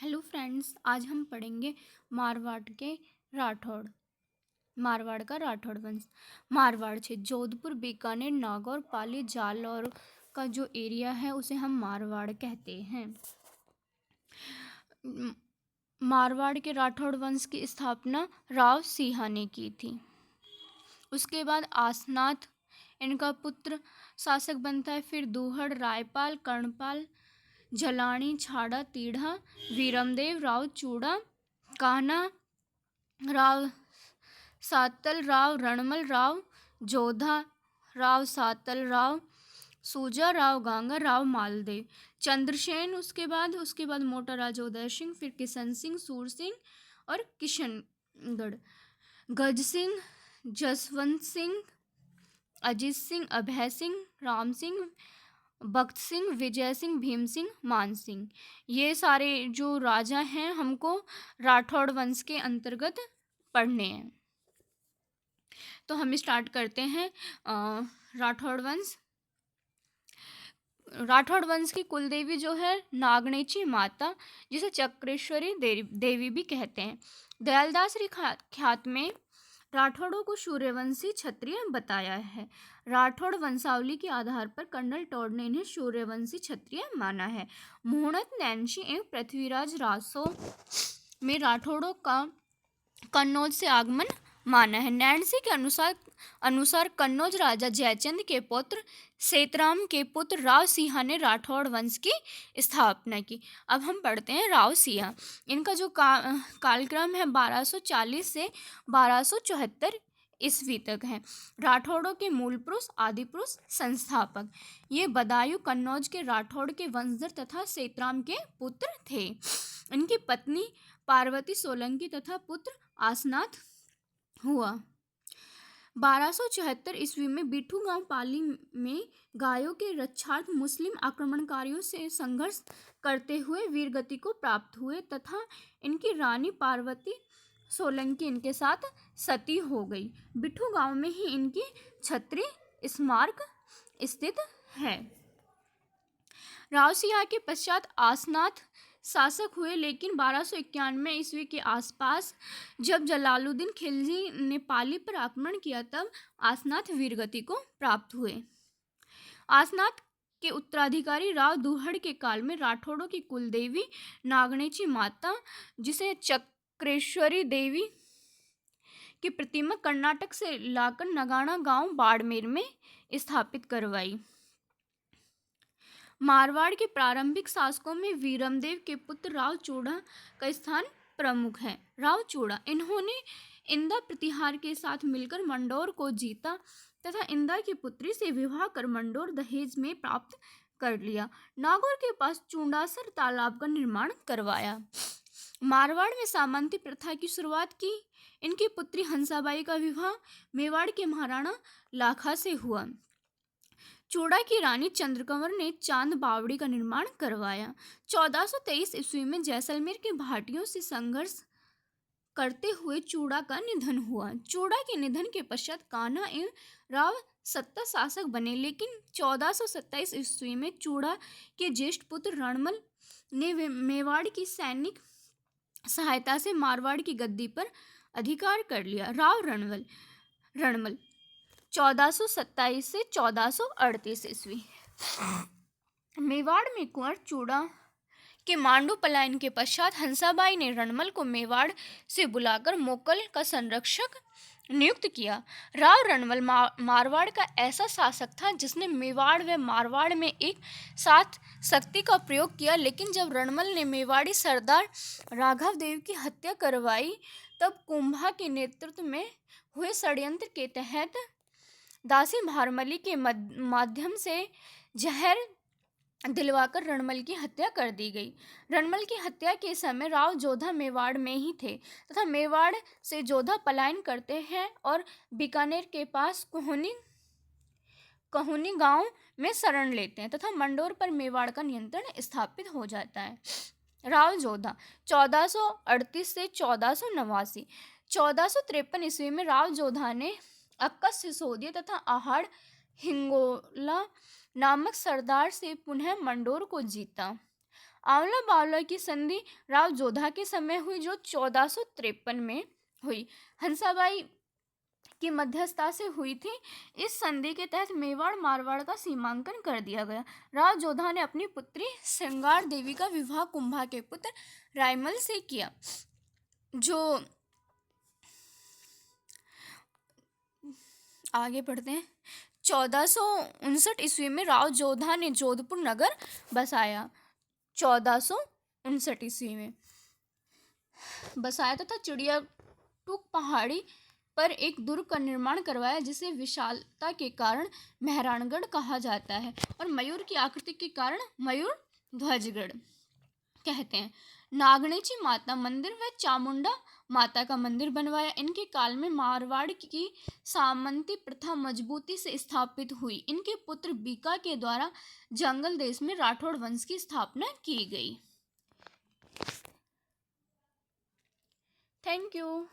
Hello friends, आज हम पढ़ेंगे राठौड़ मारवाड़ का राठौड़ वंश। मारवाड़ क्षेत्र जोधपुर, बीकानेर, नागौर, पाली, जालौर का जो एरिया है उसे हम मारवाड़ कहते हैं। म- मारवाड़ के राठौड़ वंश की स्थापना राव सिंह ने की थी। उसके बाद आसनाथ इनका पुत्र शासक बनता है। फिर दूहड़, रायपाल, कर्णपाल, जलाणी, छाड़ा, तीढ़ा, वीरमदेव, राव चूड़ा, कान्हा, राव सातल, राव रणमल, राव जोधा, राव सातल, राव सूजा, राव गांगा, राव मालदेव, चंद्रसेन। उसके बाद मोटा राजा उदय सिंह, फिर किशन सिंह, सूर सिंह और किशनगढ़, गज सिंह, जसवंत सिंह, अजीत सिंह, अभय सिंह, राम सिंह, भक्त सिंह, विजय सिंह, भीम सिंह, मान सिंह। ये सारे जो राजा हैं हमको राठौड़ वंश के अंतर्गत पढ़ने हैं। तो हम स्टार्ट करते हैं। राठौड़ वंश की कुल देवी जो है नागणेची माता, जिसे चक्रेश्वरी देवी भी कहते हैं। दयालदास ख्यात में राठौड़ों को सूर्यवंशी क्षत्रिय बताया है। राठौड़ वंशावली के आधार पर कर्नल टॉड ने इन्हें सूर्यवंशी क्षत्रिय माना है। मुहूर्त, नैन्सी एवं पृथ्वीराज रासो में राठौड़ों का कन्नौज से आगमन माना है। नैन्सी के अनुसार कन्नौज राजा जयचंद के पुत्र सेतराम के पुत्र राव सिंह ने राठौड़ वंश की स्थापना की। अब हम पढ़ते हैं राव सिंह। इनका जो कालक्रम है 1240 से 1274 ईस्वी तक है। राठौड़ों के मूल पुरुष, आदि पुरुष, संस्थापक ये बदायूं कन्नौज के राठौड़ के वंशधर तथा सेतराम के पुत्र थे। इनकी पत्नी पार्वती सोलंकी तथा पुत्र आसनाथ हुआ। 1274 ईस्वी में बिठू गांव पाली में गायों के रक्षार्थ मुस्लिम आक्रमणकारियों से संघर्ष करते हुए वीरगति को प्राप्त हुए तथा इनकी रानी पार्वती सोलंकी इनके साथ सती हो गई। बिठू गांव में ही इनकी क्षत्रिय स्मारक स्थित है। राव सिंह के पश्चात आसनाथ शासक हुए, लेकिन 1291 ईस्वी के आसपास जब जलालुद्दीन खिलजी ने पाली पर आक्रमण किया तब आसनाथ वीरगति को प्राप्त हुए। आसनाथ के उत्तराधिकारी राव दूहड़ के काल में राठौड़ों की कुलदेवी नागणेची माता, जिसे चक्रेश्वरी देवी की प्रतिमा कर्नाटक से लाकर नगाना गांव बाड़मेर में स्थापित करवाई। मारवाड़ के प्रारंभिक शासकों में वीरमदेव के पुत्र राव चूड़ा का स्थान प्रमुख है। राव चूड़ा इन्होंने इंदा प्रतिहार के साथ मिलकर मंडोर को जीता तथा इंदा की पुत्री से विवाह कर मंडोर दहेज में प्राप्त कर लिया। नागौर के पास चूड़ासर तालाब का निर्माण करवाया। मारवाड़ में सामंती प्रथा की शुरुआत की। इनकी पुत्री हंसाबाई का विवाह मेवाड़ के महाराणा लाखा से हुआ। चूड़ा की रानी चंद्रकंवर ने चांद बावड़ी का निर्माण करवाया। 1423 ईस्वी में जैसलमेर के भाटियों से संघर्ष करते हुए चूड़ा का निधन हुआ। चूड़ा के निधन के पश्चात कान्हा एवं राव सत्ता शासक बने, लेकिन 1427 ईस्वी में चूड़ा के ज्येष्ठ पुत्र रणमल ने मेवाड़ की सैनिक सहायता से मारवाड़ की गद्दी पर अधिकार कर लिया। राव रणमल 1427 से 1438 ईस्वी। मेवाड़ में कुंवर चूड़ा के मांडू पलायन के पश्चात हंसाबाई ने रणमल को मेवाड़ से बुलाकर मोकल का संरक्षक नियुक्त किया। राव रणमल मारवाड़ का ऐसा शासक था जिसने मेवाड़ व मारवाड़ में एक साथ शक्ति का प्रयोग किया, लेकिन जब रणमल ने मेवाड़ी सरदार राघव देव की हत्या करवाई तब कुंभा के नेतृत्व में हुए षड्यंत्र के तहत दासी भारमली के माध्यम से जहर दिलवाकर रणमल की हत्या कर दी गई। रणमल की हत्या के समय राव जोधा मेवाड़ में ही थे तथा मेवाड़ से जोधा पलायन करते हैं और बीकानेर के पास कहुनी गांव में शरण लेते हैं तथा मंडोर पर मेवाड़ का नियंत्रण स्थापित हो जाता है। राव जोधा 1438 से 1489। 1453 ईस्वी में राव जोधा ने अक्का सिसोदिया तथा आहाड़ हिंगोला नामक सरदार से पुनः मंडोर को जीता। आंवला बावला की संधि राव जोधा के समय हुई, जो 1453 में हुई। हंसाबाई की मध्यस्थता से हुई थी। इस संधि के तहत मेवाड़ मारवाड़ का सीमांकन कर दिया गया। राव जोधा ने अपनी पुत्री श्रृंगार देवी का विवाह कुंभा के पुत्र रायमल से किया, जो आगे बढ़ते हैं। 1459 ईस्वी में राव जोधा ने जोधपुर नगर बसाया। 1459 ईस्वी में बसाया तथा चिड़ियाटूक पहाड़ी पर एक दुर्ग का निर्माण करवाया, जिसे विशालता के कारण मेहरानगढ़ कहा जाता है और मयूर की आकृति के कारण मयूर ध्वजगढ़ कहते हैं। नागणेची माता मंदिर व चामुंडा माता का मंदिर बनवाया। इनके काल में मारवाड़ की सामंती प्रथा मजबूती से स्थापित हुई। इनके पुत्र बीका के द्वारा जंगल देश में राठौड़ वंश की स्थापना की गई। Thank you.